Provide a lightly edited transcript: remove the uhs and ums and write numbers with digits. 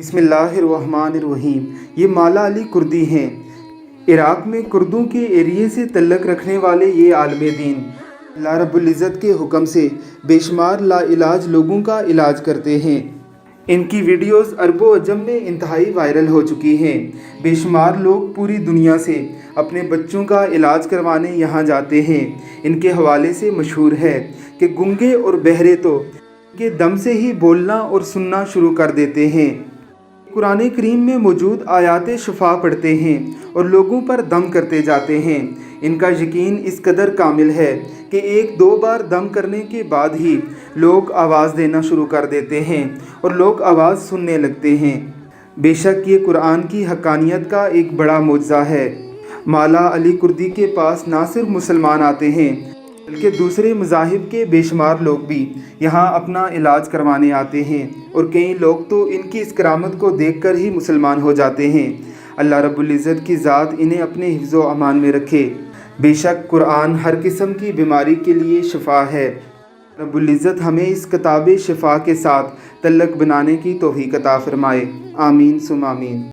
बिस्मिल्लाहिर्रहमानिर्रहीम। ये मौला अली कुर्दी हैं। इराक़ में कुर्दों के एरिए से तल्लक रखने वाले ये आलिम दीन अल्लाह रब्बुल इज़्ज़त के हुक्म से बेशुमार लाइलाज लोगों का इलाज करते हैं। इनकी वीडियोस अरबो अजम में इंतहाई वायरल हो चुकी हैं। बेशुमार लोग पूरी दुनिया से अपने बच्चों का इलाज करवाने यहाँ जाते हैं। इनके हवाले से मशहूर है कि गूंगे और बहरे तो के दम से ही बोलना और सुनना शुरू कर देते हैं। कुरान करीम में मौजूद आयात शिफा पढ़ते हैं और लोगों पर दम करते जाते हैं। इनका यकीन इस कदर कामिल है कि एक दो बार दम करने के बाद ही लोग आवाज़ देना शुरू कर देते हैं और लोग आवाज़ सुनने लगते हैं। बेशक ये कुरान की हक़ानियत का एक बड़ा मोज़ा है। मौला अली कुर्दी के पास ना सिर्फ मुसलमान आते हैं बल्कि दूसरे मज़ाहिब के बेशुमार लोग भी यहाँ अपना इलाज करवाने आते हैं और कई लोग तो इनकी इस करामत को देखकर ही मुसलमान हो जाते हैं। अल्लाह रब्बुल इज़्ज़त की ज़ात इन्हें अपने हिफ्ज़ो अमान में रखे। बेशक कुरान हर किस्म की बीमारी के लिए शिफा है। रब्बुल इज़्ज़त हमें इस किताब शिफा के साथ तल्लक बनाने की तौफीक अता फ़रमाए। आमीन सुम आमीन।